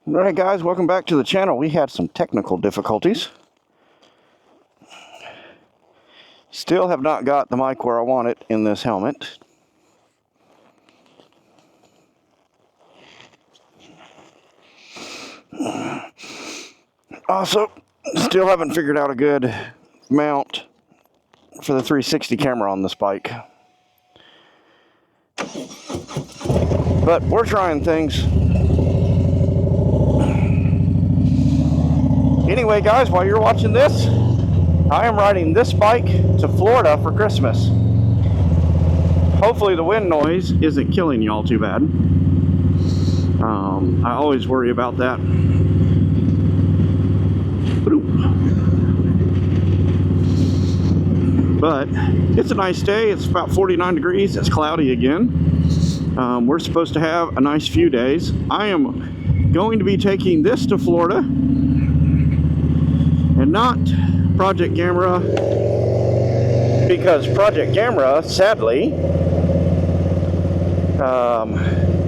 Alright guys, welcome back to the channel. We had some technical difficulties. Still have not got the mic where I want it in this helmet. Also, still haven't figured out a good mount for the 360 camera on this bike. But we're trying things. Anyway guys, while you're watching this, I am riding this bike to Florida for Christmas. Hopefully the wind noise isn't killing y'all too bad. I always worry about that. But it's a nice day. It's about 49 degrees. It's cloudy again. We're supposed to have a nice few days. I am going to be taking this to Florida and not Project Camera, because Project Camera, sadly,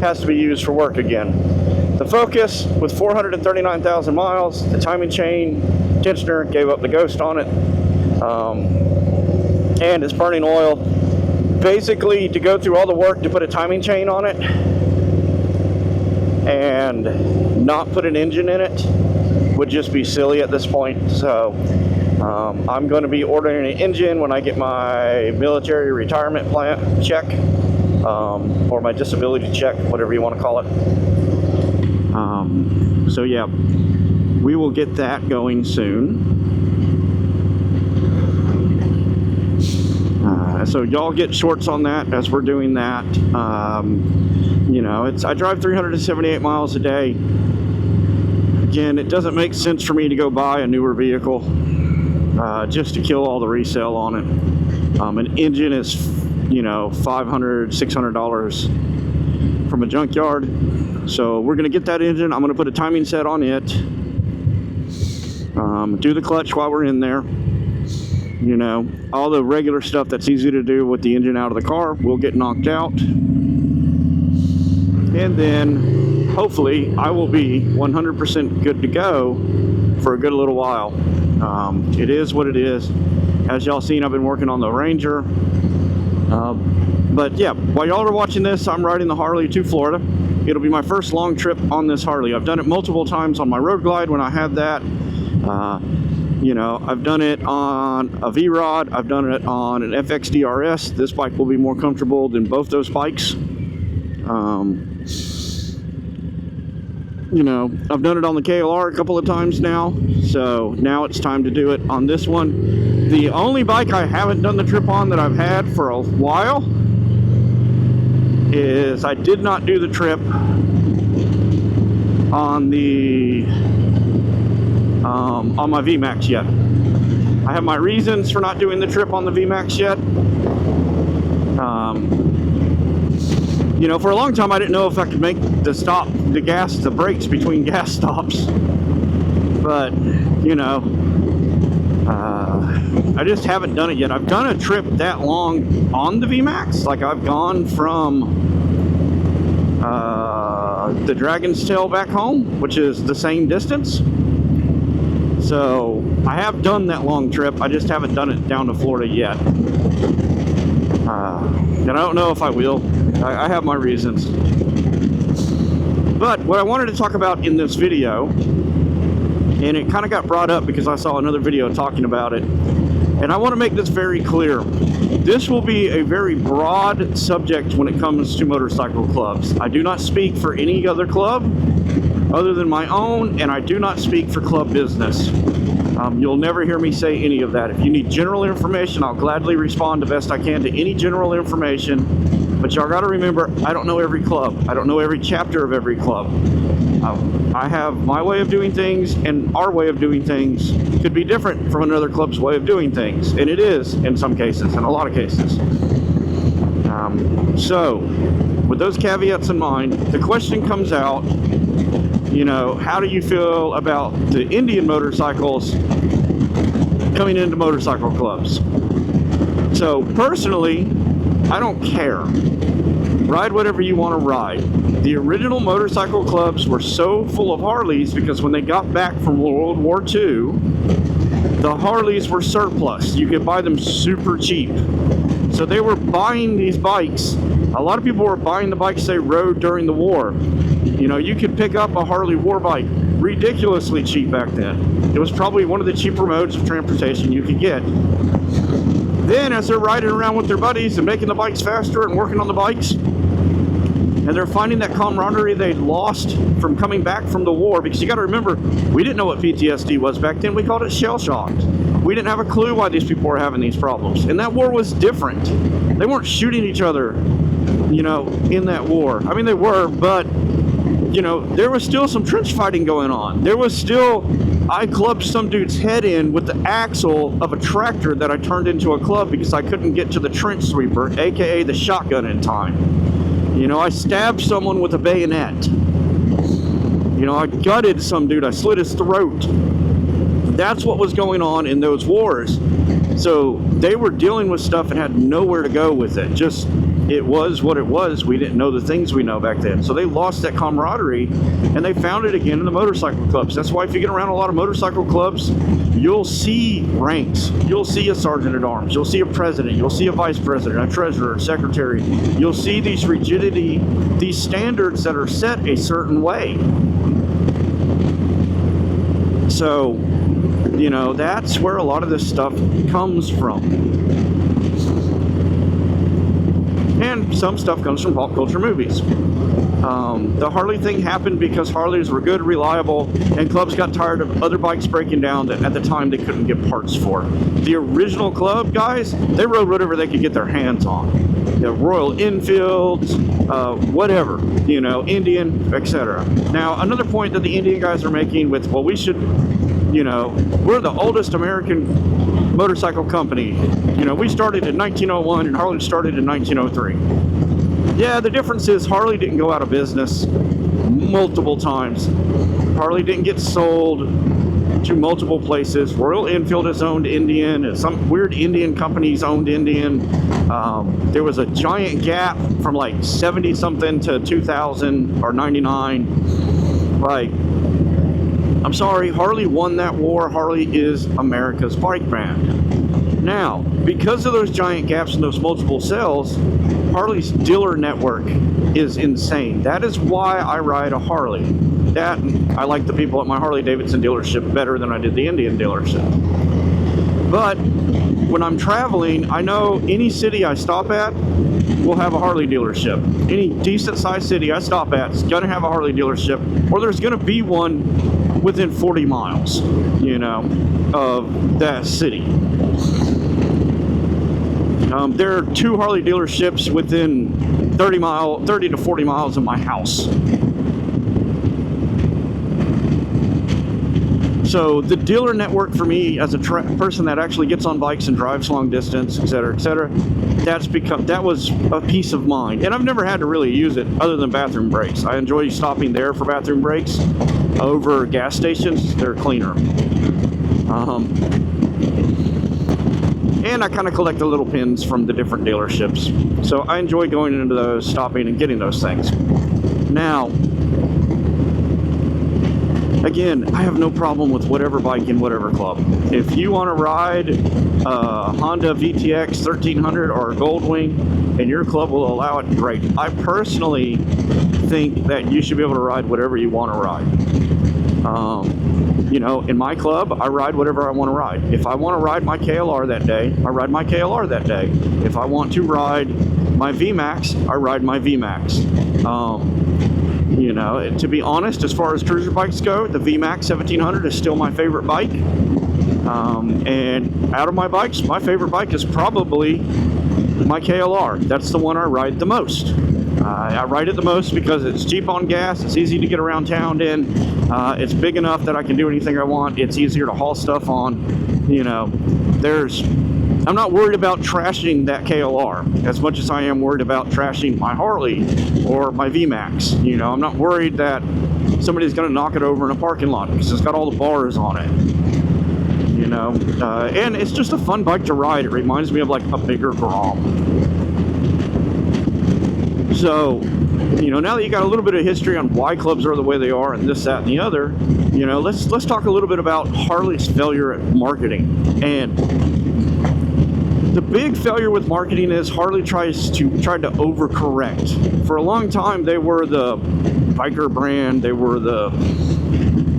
has to be used for work again. The Focus, with 439,000 miles, the timing chain tensioner gave up the ghost on it, and it's burning oil. Basically, to go through all the work to put a timing chain on it and not put an engine in it would just be silly at this point. So I'm going to be ordering an engine when I get my military retirement plan check, or my disability check, whatever you want to call it. So yeah, we will get that going soon. So y'all get shorts on that as we're doing that. You know, I drive 378 miles a day. Again, it doesn't make sense for me to go buy a newer vehicle just to kill all the resale on it. An engine is, you know, $500, $600 from a junkyard. So we're going to get that engine. I'm going to put a timing set on it. Do the clutch while we're in there. You know, all the regular stuff that's easy to do with the engine out of the car will get knocked out. And then hopefully I will be 100% good to go for a good little while. It is what it is. As y'all seen, I've been working on the Ranger. But yeah, while y'all are watching this, I'm riding the Harley to Florida. It'll be my first long trip on this Harley. I've done it multiple times on my Road Glide when I had that. You know, I've done it on a V-Rod. I've done it on an FX DRS. This bike will be more comfortable than both those bikes. You know, I've done it on the KLR a couple of times now, so now it's time to do it on this one. The only bike I haven't done the trip on that I've had for a while is I did not do the trip on the on my VMAX yet. I have my reasons for not doing the trip on the VMAX yet. You know, for a long time I didn't know if I could make the brakes between gas stops. But, you know, I just haven't done it yet. I've done a trip that long on the VMAX. Like, I've gone from the Dragon's Tail back home, which is the same distance. So I have done that long trip. I just haven't done it down to Florida yet. And I don't know if I will. I have my reasons. But what I wanted to talk about in this video, and it kind of got brought up because I saw another video talking about it, and I want to make this very clear. This will be a very broad subject when it comes to motorcycle clubs. I do not speak for any other club other than my own, and I do not speak for club business. You'll never hear me say any of that. If you need general information, I'll gladly respond the best I can to any general information. But y'all got to remember, I don't know every club. I don't know every chapter of every club. I have my way of doing things, and our way of doing things could be different from another club's way of doing things. And it is in some cases, in a lot of cases. So, with those caveats in mind, the question comes out, you know, how do you feel about the Indian motorcycles coming into motorcycle clubs? So personally, I don't care. Ride whatever you want to ride. The original motorcycle clubs were so full of Harleys because when they got back from World War II, the Harleys were surplus. You could buy them super cheap. So they were buying these bikes. A lot of people were buying the bikes they rode during the war. You know, you could pick up a Harley war bike ridiculously cheap back then. It was probably one of the cheaper modes of transportation you could get. Then as they're riding around with their buddies and making the bikes faster and working on the bikes, and they're finding that camaraderie they'd lost from coming back from the war, because you got to remember, we didn't know what PTSD was back then. We called it shell-shocked. We didn't have a clue why these people were having these problems. And that war was different. They weren't shooting each other, you know, in that war. I mean, they were, but, you know, there was still some trench fighting going on. There was still, I clubbed some dude's head in with the axle of a tractor that I turned into a club because I couldn't get to the trench sweeper, aka the shotgun, in time. You know, I stabbed someone with a bayonet. You know, I gutted some dude. I slit his throat. That's what was going on in those wars. So they were dealing with stuff and had nowhere to go with it. Just, it was what it was. We didn't know the things we know back then. So they lost that camaraderie, and they found it again in the motorcycle clubs. That's why if you get around a lot of motorcycle clubs, you'll see ranks. You'll see a sergeant at arms. You'll see a president. You'll see a vice president, a treasurer, a secretary. You'll see these rigidity, these standards that are set a certain way. So, you know, that's where a lot of this stuff comes from. And some stuff comes from pop culture movies. The Harley thing happened because Harleys were good, reliable, and clubs got tired of other bikes breaking down that at the time they couldn't get parts for. The original club guys, they rode whatever they could get their hands on. You know, Royal Enfields, whatever, you know, Indian, etc. Now, another point that the Indian guys are making with, well, we should, you know, we're the oldest American motorcycle company. You know, we started in 1901 and Harley started in 1903. Yeah, the difference is Harley didn't go out of business multiple times. Harley didn't get sold to multiple places. Royal Enfield is owned Indian, and some weird Indian companies owned Indian. There was a giant gap from like 70 something to 2000 or 99. Like, I'm sorry, Harley won that war. Harley is America's bike brand. Now, because of those giant gaps and those multiple sales, Harley's dealer network is insane. That is why I ride a Harley. That, I like the people at my Harley-Davidson dealership better than I did the Indian dealership. But when I'm traveling, I know any city I stop at will have a Harley dealership. Any decent-sized city I stop at is going to have a Harley dealership, or there's going to be one within 40 miles, you know, of that city. There are 2 Harley dealerships within 30 to 40 miles of my house. So the dealer network for me, as a person that actually gets on bikes and drives long distance, etc., that was a peace of mind. And I've never had to really use it other than bathroom breaks. I enjoy stopping there for bathroom breaks over gas stations. They're cleaner. And I kind of collect the little pins from the different dealerships. So I enjoy going into those, stopping and getting those things. Now, again, I have no problem with whatever bike in whatever club. If you want to ride a Honda VTX 1300 or a Goldwing and your club will allow it, great. I personally think that you should be able to ride whatever you want to ride. You know, in my club, I ride whatever I want to ride. If I want to ride my KLR that day, I ride my KLR that day. If I want to ride my VMAX, I ride my VMAX. You know, to be honest, as far as cruiser bikes go, the VMAX 1700 is still my favorite bike. And out of my bikes, my favorite bike is probably my KLR. That's the one I ride the most. I ride it the most because it's cheap on gas, it's easy to get around town in, it's big enough that I can do anything I want, it's easier to haul stuff on. You know, I'm not worried about trashing that KLR as much as I am worried about trashing my Harley or my VMAX. You know, I'm not worried that somebody's going to knock it over in a parking lot because it's got all the bars on it. You know, and it's just a fun bike to ride. It reminds me of like a bigger Grom. So, you know, now that you got a little bit of history on why clubs are the way they are and this, that, and the other, you know, let's talk a little bit about Harley's failure at marketing. And the big failure with marketing is Harley tried to overcorrect. For a long time, they were the biker brand, they were the,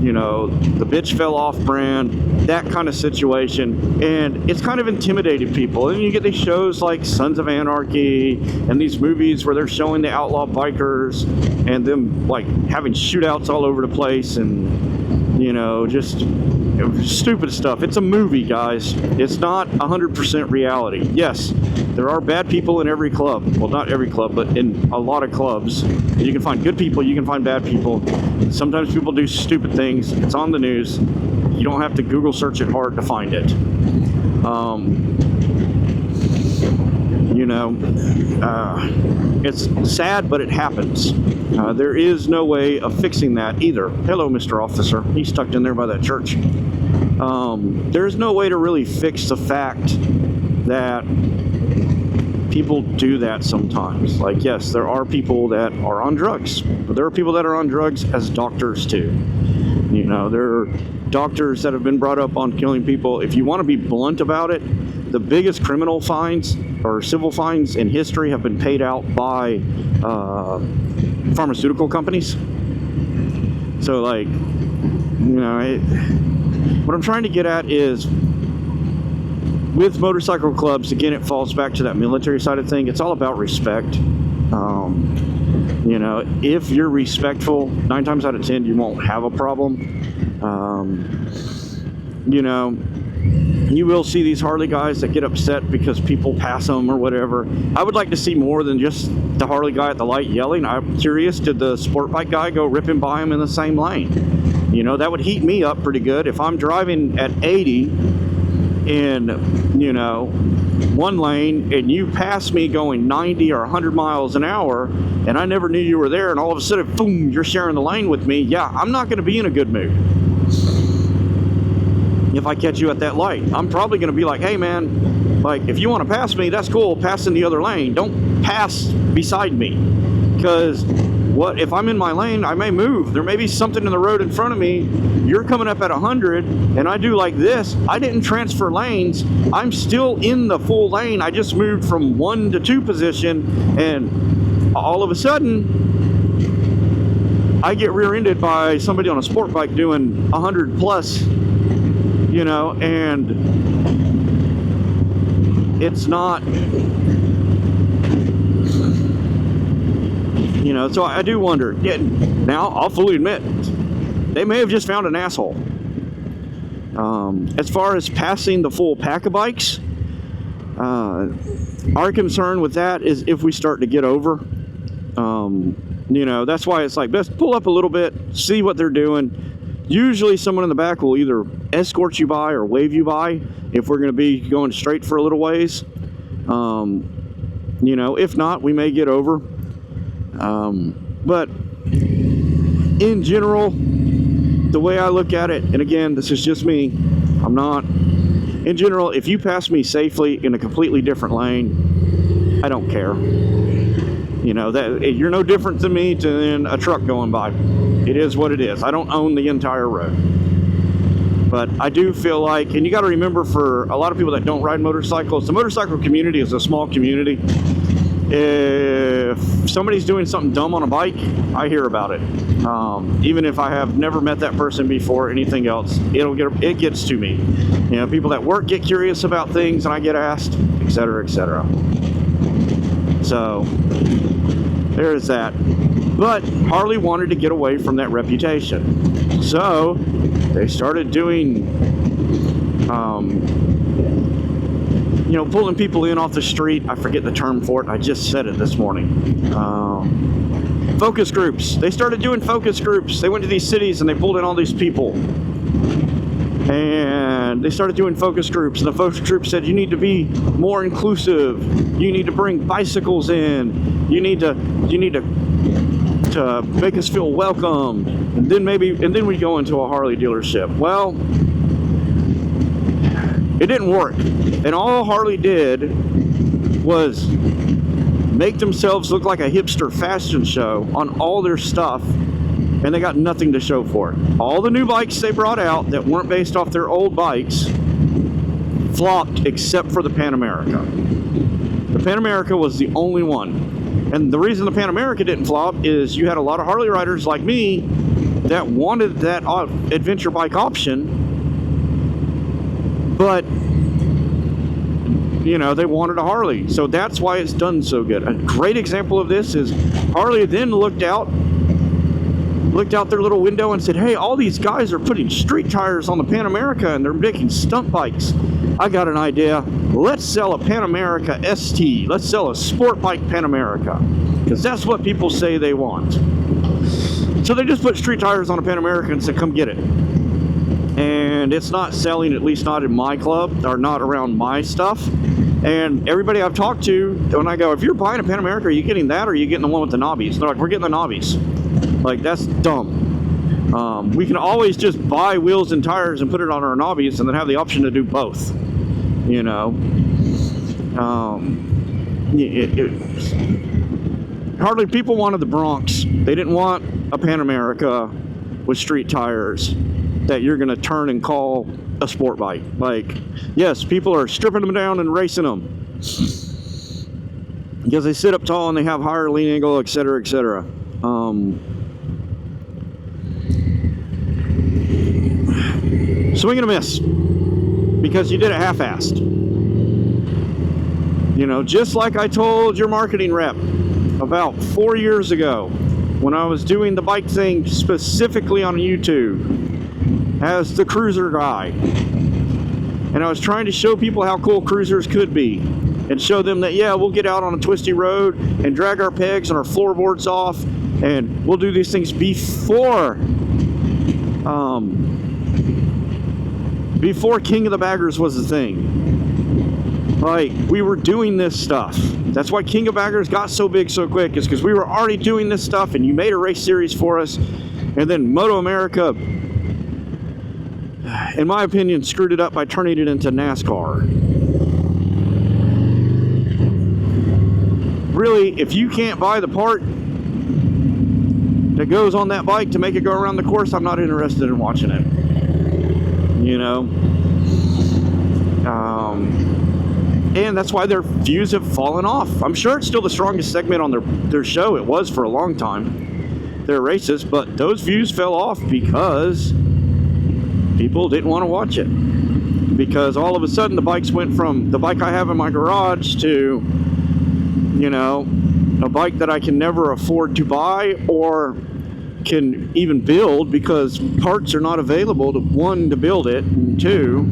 you know, the bitch fell off brand, that kind of situation, and it's kind of intimidated people. And you get these shows like Sons of Anarchy and these movies where they're showing the outlaw bikers and them like having shootouts all over the place, and you know, just stupid stuff. It's a movie, guys. It's not 100% reality. Yes, there are bad people in every club. Well, not every club, but in a lot of clubs. You can find good people, you can find bad people. Sometimes people do stupid things. It's on the news. You don't have to Google search it hard to find it. You know, it's sad, but it happens. There is no way of fixing that either. Hello, Mr. Officer. He's tucked in there by that church. There's no way to really fix the fact that people do that sometimes. Like, yes, there are people that are on drugs, but there are people that are on drugs as doctors too. You know, there are doctors that have been brought up on killing people. If you want to be blunt about it, the biggest criminal fines or civil fines in history have been paid out by pharmaceutical companies. So, like, you know, what I'm trying to get at is, with motorcycle clubs, again, it falls back to that military side of thing. It's all about respect. You know, if you're respectful, 9 times out of 10, you won't have a problem. You know, you will see these Harley guys that get upset because people pass them or whatever. I would like to see more than just the Harley guy at the light yelling. I'm curious, did the sport bike guy go ripping by him in the same lane? You know, that would heat me up pretty good. If I'm driving at 80 in, you know, one lane and you pass me going 90 or 100 miles an hour and I never knew you were there, and all of a sudden, boom, you're sharing the lane with me, yeah, I'm not going to be in a good mood. If I catch you at that light, I'm probably going to be like, hey man, like, if you want to pass me, that's cool, pass in the other lane. Don't pass beside me, because what if I'm in my lane, I may move. There may be something in the road in front of me. You're coming up at 100 and I do like this. I didn't transfer lanes. I'm still in the full lane. I just moved from 1 to 2 position, and all of a sudden I get rear-ended by somebody on a sport bike doing 100 plus, you know, and it's not, you know, so I do wonder. Yeah, now, I'll fully admit, they may have just found an asshole. As far as passing the full pack of bikes, our concern with that is if we start to get over. You know, that's why it's like, best pull up a little bit, see what they're doing. Usually someone in the back will either escort you by or wave you by if we're going to be going straight for a little ways. You know, if not, we may get over. But in general, the way I look at it, and again, this is just me, I'm not, in general, if you pass me safely in a completely different lane, I don't care. You know, that you're no different than me than a truck going by. It is what it is. I don't own the entire road. But I do feel like, and you got to remember, for a lot of people that don't ride motorcycles, the motorcycle community is a small community. If somebody's doing something dumb on a bike, I hear about it. Even if I have never met that person before, anything else, it gets to me. You know, people at work get curious about things and I get asked, etc., etc. So there's that. But Harley wanted to get away from that reputation. So they started doing, you know, pulling people in off the street. I forget the term for it. I just said it this morning. Focus groups. They started doing focus groups. They went to these cities and they pulled in all these people. And they started doing focus groups. And the focus group said, you need to be more inclusive. You need to bring bicycles in. You need to make us feel welcome. And then we go into a Harley dealership. Well, it didn't work. And all Harley did was make themselves look like a hipster fashion show on all their stuff, and they got nothing to show for it. All the new bikes they brought out that weren't based off their old bikes flopped, except for the Pan America. The Pan America was the only one. And the reason the Pan America didn't flop is you had a lot of Harley riders like me that wanted that adventure bike option, but you know, they wanted a Harley. So that's why it's done so good. A great example of this is Harley then looked out their little window and said, hey, all these guys are putting street tires on the Pan America and they're making stunt bikes. I got an idea. Let's sell a Pan America ST. Let's sell a sport bike Pan America, because that's what people say they want. So they just put street tires on a Pan America and said, come get it. And it's not selling, at least not in my club, or not around my stuff. And everybody I've talked to, when I go, if you're buying a Pan America, are you getting that or are you getting the one with the knobbies? They're like, we're getting the knobbies. Like, that's dumb. We can always just buy wheels and tires and put it on our knobbies and then have the option to do both. You know? Hardly people wanted the Bronx. They didn't want a Pan America with street tires that you're going to turn and call a sport bike. Like, yes, people are stripping them down and racing them because they sit up tall and they have higher lean angle, etc., etc. Swing and a miss, because you did it half-assed. You know, just like I told your marketing rep about 4 years ago when I was doing the bike thing specifically on YouTube as the cruiser guy, and I was trying to show people how cool cruisers could be and show them that, yeah, we'll get out on a twisty road and drag our pegs and our floorboards off, and we'll do these things before King of the Baggers was a thing. Like, we were doing this stuff. That's why King of Baggers got so big so quick, is because we were already doing this stuff, and you made a race series for us. And then Moto America, in my opinion, screwed it up by turning it into NASCAR. Really, if you can't buy the part that goes on that bike to make it go around the course, I'm not interested in watching it. You know? And that's why their views have fallen off. I'm sure it's still the strongest segment on their show. It was for a long time, their races, but those views fell off because people didn't want to watch it. Because all of a sudden the bikes went from the bike I have in my garage to, you know, a bike that I can never afford to buy or can even build because parts are not available to, one, to build it, and two,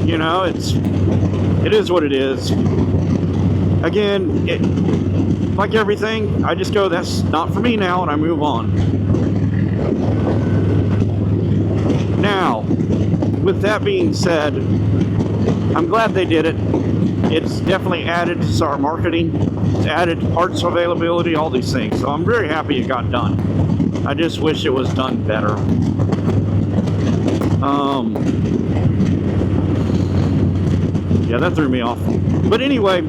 you know, it is what it is. Again, like everything, I just go, that's not for me now, and I move on. Now, with that being said, I'm glad they did it. It's definitely added to our marketing. It's added parts availability, all these things. So I'm very happy it got done. I just wish it was done better. Yeah, that threw me off. But anyway,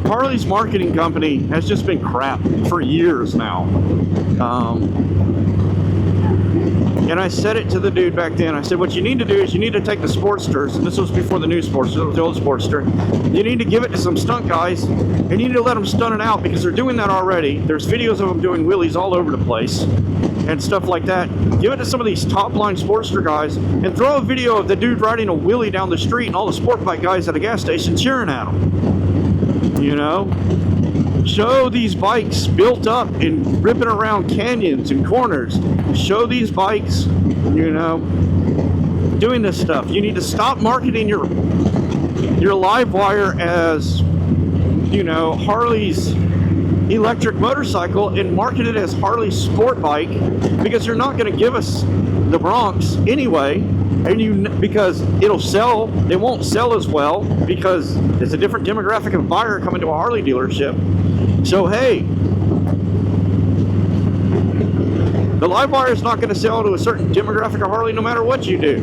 Harley's marketing company has just been crap for years now. And I said it to the dude back then. I said, what you need to do is you need to take the Sportsters, and this was before the new Sportster, it was the old Sportster. You need to give it to some stunt guys, and you need to let them stunt it out, because they're doing that already. There's videos of them doing wheelies all over the place and stuff like that. Give it to some of these top-line Sportster guys, and throw a video of the dude riding a wheelie down the street and all the sport bike guys at a gas station cheering at him. You know? Show these bikes built up and ripping around canyons and corners. Show these bikes, you know, doing this stuff. You need to stop marketing your live wire as, you know, Harley's electric motorcycle and market it as Harley's sport bike, because you're not going to give us the Bronx anyway. And because it'll sell, it won't sell as well because it's a different demographic of buyer coming to a Harley dealership. So hey, The live wire is not going to sell to a certain demographic of Harley no matter what you do.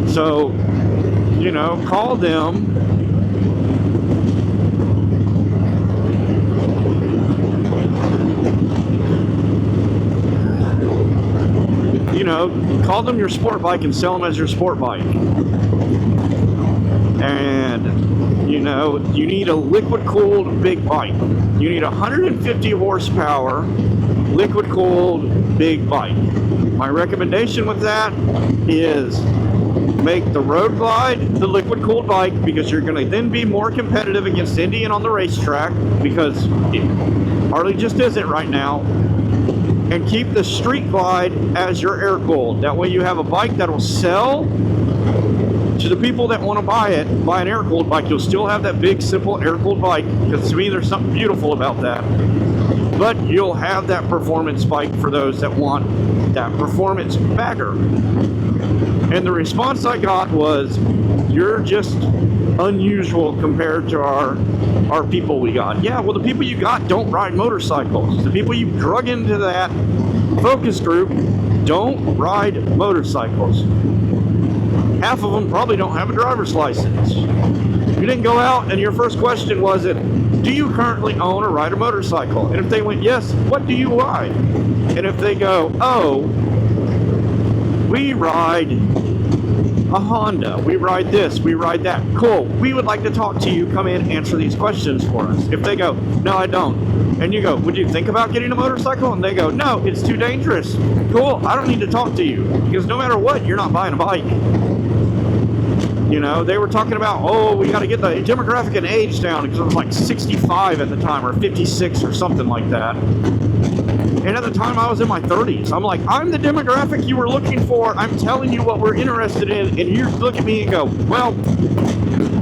So, you know, call them. You know, call them your sport bike and sell them as your sport bike. And, you know, you need a liquid-cooled big bike. You need 150 horsepower, liquid-cooled big bike. My recommendation with that is make the Road Glide the liquid-cooled bike, because you're going to then be more competitive against Indian on the racetrack, because Harley just isn't right now. And keep the Street Glide as your air-cooled. That way you have a bike that will sell to the people that want to buy it, buy an air-cooled bike. You'll still have that big, simple air-cooled bike, because to me there's something beautiful about that. But you'll have that performance bike for those that want that performance bagger. And the response I got was, you're just unusual compared to our people we got. Yeah, well, the people you got don't ride motorcycles. The people you drug into that focus group don't ride motorcycles. Half of them probably don't have a driver's license. You didn't go out and your first question was, do you currently own or ride a motorcycle? And if they went, yes, what do you ride? And if they go, oh, we ride a Honda, we ride this, we ride that, cool, we would like to talk to you, come in, answer these questions for us. If they go, no, I don't, and you go, would you think about getting a motorcycle? And they go, no, it's too dangerous. Cool, I don't need to talk to you, because no matter what, you're not buying a bike. You know, they were talking about, oh, we got to get the demographic and age down, because it was like 65 at the time, or 56 or something like that. And at the time I was in my 30s. I'm like, I'm the demographic you were looking for. I'm telling you what we're interested in. And you look at me and go, well,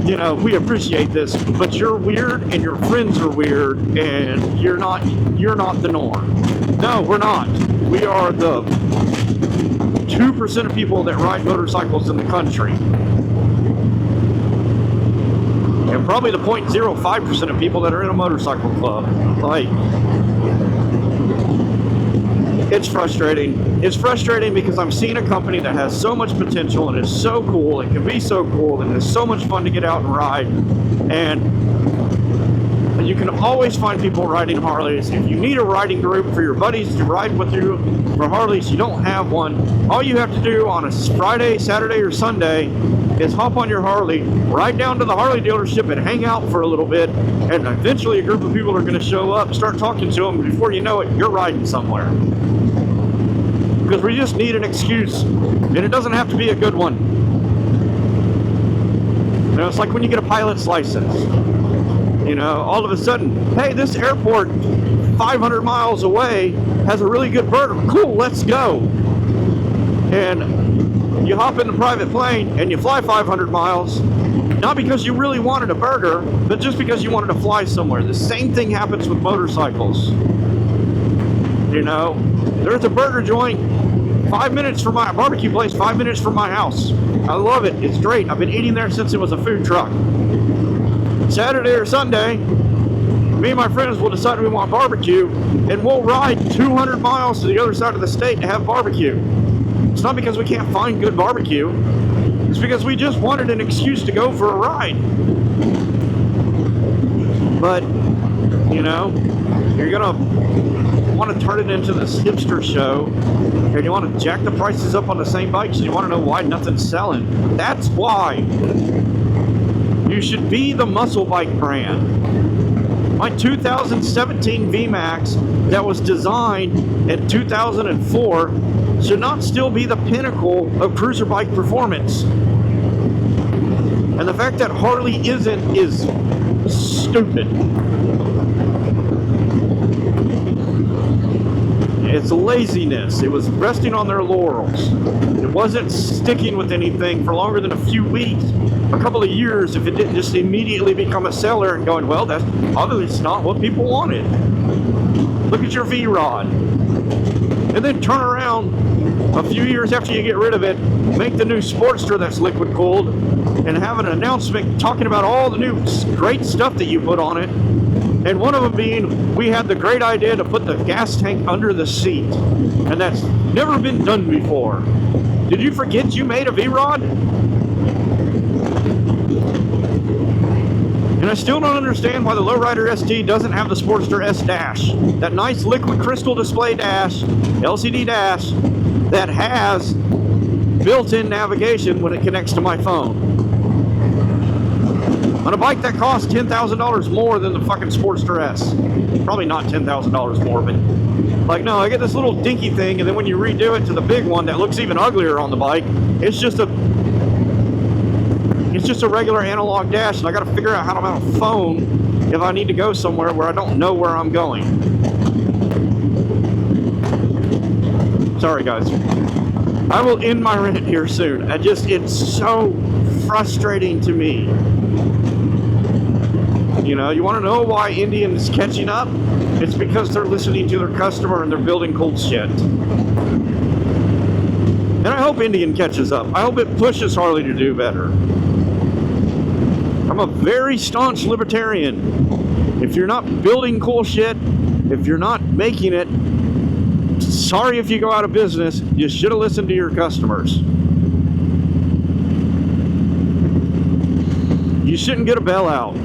you know, we appreciate this, but you're weird and your friends are weird and you're not the norm. No, we're not. We are the 2% of people that ride motorcycles in the country. And probably the 0.05% of people that are in a motorcycle club. Like, it's frustrating. It's frustrating because I'm seeing a company that has so much potential and is so cool and can be so cool and is so much fun to get out and ride. And you can always find people riding Harleys. If you need a riding group for your buddies to ride with you for Harleys, you don't have one. All you have to do on a Friday, Saturday, or Sunday is hop on your Harley, ride down to the Harley dealership and hang out for a little bit, and eventually a group of people are going to show up, start talking to them, and before you know it, you're riding somewhere. Because we just need an excuse, and it doesn't have to be a good one. You know, it's like when you get a pilot's license. You know, all of a sudden, hey, this airport 500 miles away has a really good burger. Cool, let's go. And you hop in the private plane and you fly 500 miles, not because you really wanted a burger, but just because you wanted to fly somewhere. The same thing happens with motorcycles. You know, there's a burger joint 5 minutes from my barbecue place, 5 minutes from my house. I love it. It's great. I've been eating there since it was a food truck. Saturday or Sunday, me and my friends will decide we want barbecue, and we'll ride 200 miles to the other side of the state to have barbecue. It's not because we can't find good barbecue. It's because we just wanted an excuse to go for a ride. But, you know, you're going to want to turn it into this hipster show, and you want to jack the prices up on the same bikes, and you want to know why nothing's selling. That's why you should be the muscle bike brand. My 2017 VMAX that was designed in 2004 should not still be the pinnacle of cruiser bike performance. And the fact that Harley isn't is stupid. It's laziness. It was resting on their laurels. It wasn't sticking with anything for longer than a few weeks, a couple of years, if it didn't just immediately become a seller and going, well, that's obviously not what people wanted. Look at your V-Rod. And then turn around a few years after you get rid of it, make the new Sportster that's liquid cooled, and have an announcement talking about all the new great stuff that you put on it. And one of them being, we had the great idea to put the gas tank under the seat. And that's never been done before. Did you forget you made a V-Rod? And I still don't understand why the Lowrider ST doesn't have the Sportster S dash. That nice liquid crystal display dash, LCD dash, that has built-in navigation when it connects to my phone. On a bike that costs $10,000 more than the fucking Sportster S. Probably not $10,000 more, but like, no, I get this little dinky thing, and then when you redo it to the big one that looks even uglier on the bike, it's just a regular analog dash, and I got to figure out how to mount a phone if I need to go somewhere where I don't know where I'm going. Sorry, guys. I will end my rant here soon. It's so frustrating to me. You know, you want to know why Indian is catching up? It's because they're listening to their customer and they're building cool shit. And I hope Indian catches up. I hope it pushes Harley to do better. I'm a very staunch libertarian. If you're not building cool shit, if you're not making it, sorry if you go out of business. You should have listened to your customers. You shouldn't get a bailout.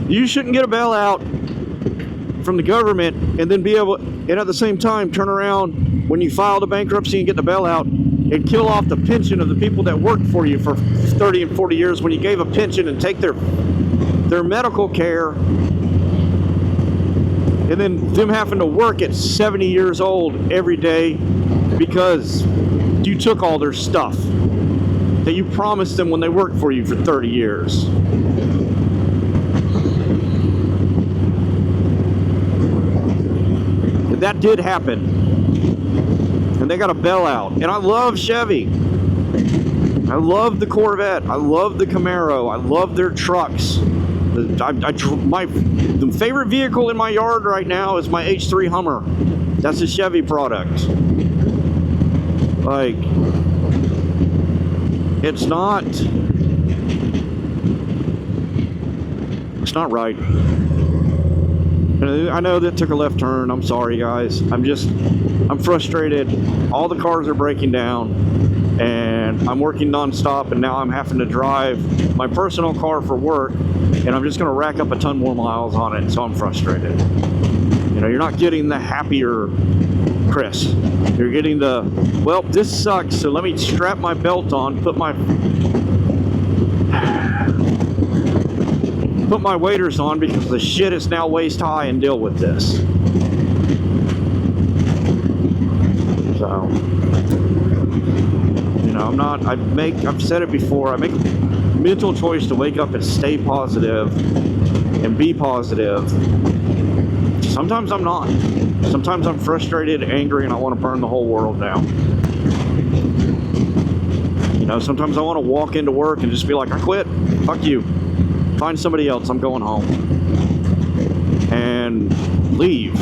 You shouldn't get a bailout from the government and then be able, and at the same time turn around when you file the bankruptcy and get the bailout and kill off the pension of the people that worked for you for 30 and 40 years when you gave a pension, and take their medical care, and then them having to work at 70 years old every day because you took all their stuff that you promised them when they worked for you for 30 years. And that did happen. And they got a bailout. And I love Chevy. I love the Corvette. I love the Camaro. I love their trucks. The favorite vehicle in my yard right now is my H3 Hummer. That's a Chevy product. Like, it's not right. And I know that took a left turn. I'm sorry, guys. I'm frustrated. All the cars are breaking down, and I'm working nonstop, and now I'm having to drive my personal car for work, and I'm just going to rack up a ton more miles on it, so I'm frustrated. You know, you're not getting the happier Chris. You're getting the, well, this sucks, so let me strap my belt on, put my waders on because the shit is now waist high, and deal with this. So, you know, I've said it before, I make a mental choice to wake up and stay positive and be positive. Sometimes I'm not. Sometimes I'm frustrated, angry, and I want to burn the whole world down. You know, sometimes I want to walk into work and just be like, I quit. Fuck you. Find somebody else. I'm going home. And leave.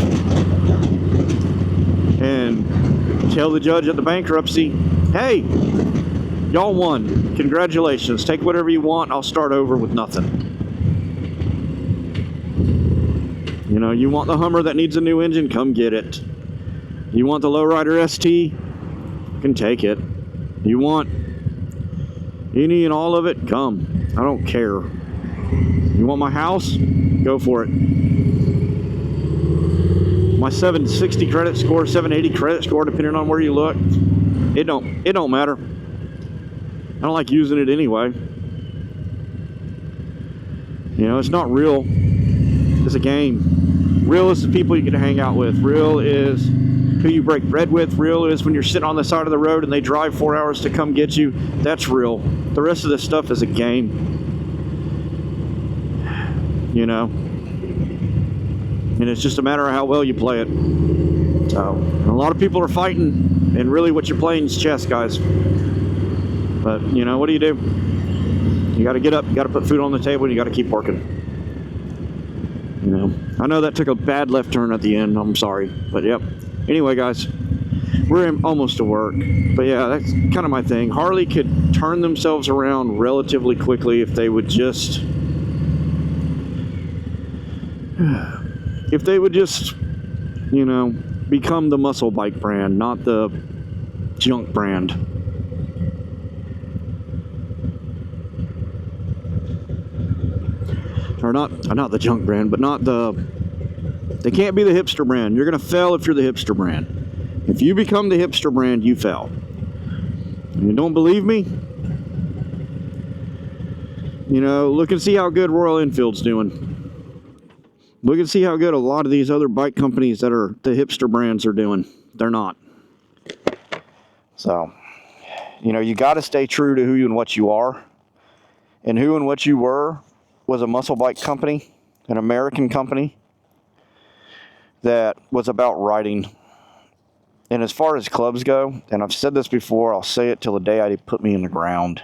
And tell the judge at the bankruptcy, hey, y'all won. Congratulations. Take whatever you want. I'll start over with nothing. You know, you want the Hummer that needs a new engine, come get it. You want the Lowrider ST, you can take it. You want any and all of it, come. I don't care. You want my house? Go for it. My 760 credit score, 780 credit score, depending on where you look, it don't matter. I don't like using it anyway. You know, it's not real. It's a game. Real is the people you get to hang out with. Real is who you break bread with. Real is when you're sitting on the side of the road and they drive 4 hours to come get you. That's real. The rest of this stuff is a game. You know? And it's just a matter of how well you play it. So, a lot of people are fighting, and really what you're playing is chess, guys. But, you know, what do? You got to get up, you got to put food on the table, and you got to keep working. You know, I know that took a bad left turn at the end. I'm sorry, but yep. Anyway, guys, we're almost to work. But yeah, that's kind of my thing. Harley could turn themselves around relatively quickly if they would just if they would just, you know, become the muscle bike brand, not the junk brand. Or not the junk brand, but not the, they can't be the hipster brand. You're going to fail if you're the hipster brand. If you become the hipster brand, you fail. And you don't believe me? You know, look and see how good Royal Enfield's doing. Look and see how good a lot of these other bike companies that are the hipster brands are doing. They're not. So, you know, you got to stay true to who you and what you are. And who and what you were was a muscle bike company, an American company that was about riding. And as far as clubs go, and I've said this before, I'll say it till the day I put me in the ground.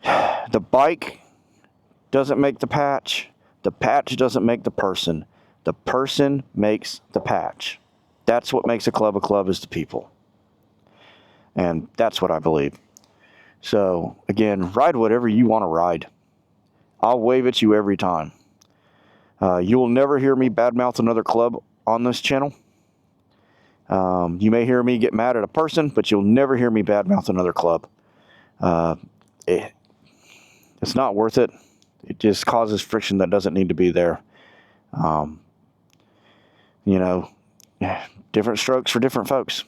The bike doesn't make the patch. The patch doesn't make the person. The person makes the patch. That's what makes a club is the people. And that's what I believe. So, again, ride whatever you want to ride. I'll wave at you every time. You will never hear me badmouth another club on this channel. You may hear me get mad at a person, but you'll never hear me badmouth another club. It's not worth it. It just causes friction that doesn't need to be there. You know, different strokes for different folks.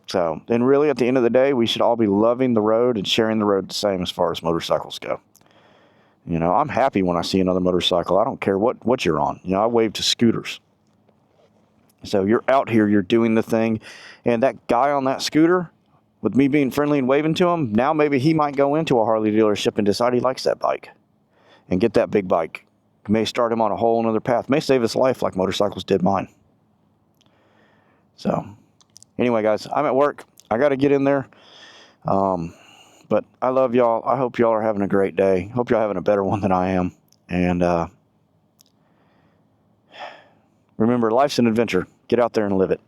So, and really at the end of the day, we should all be loving the road and sharing the road the same as far as motorcycles go. You know, I'm happy when I see another motorcycle. I don't care what you're on. You know, I wave to scooters. So you're out here, you're doing the thing. And that guy on that scooter, with me being friendly and waving to him, now maybe he might go into a Harley dealership and decide he likes that bike and get that big bike. It may start him on a whole another path. It may save his life like motorcycles did mine. So anyway, guys, I'm at work. I got to get in there. But I love y'all. I hope y'all are having a great day. Hope y'all having a better one than I am. And remember, life's an adventure. Get out there and live it.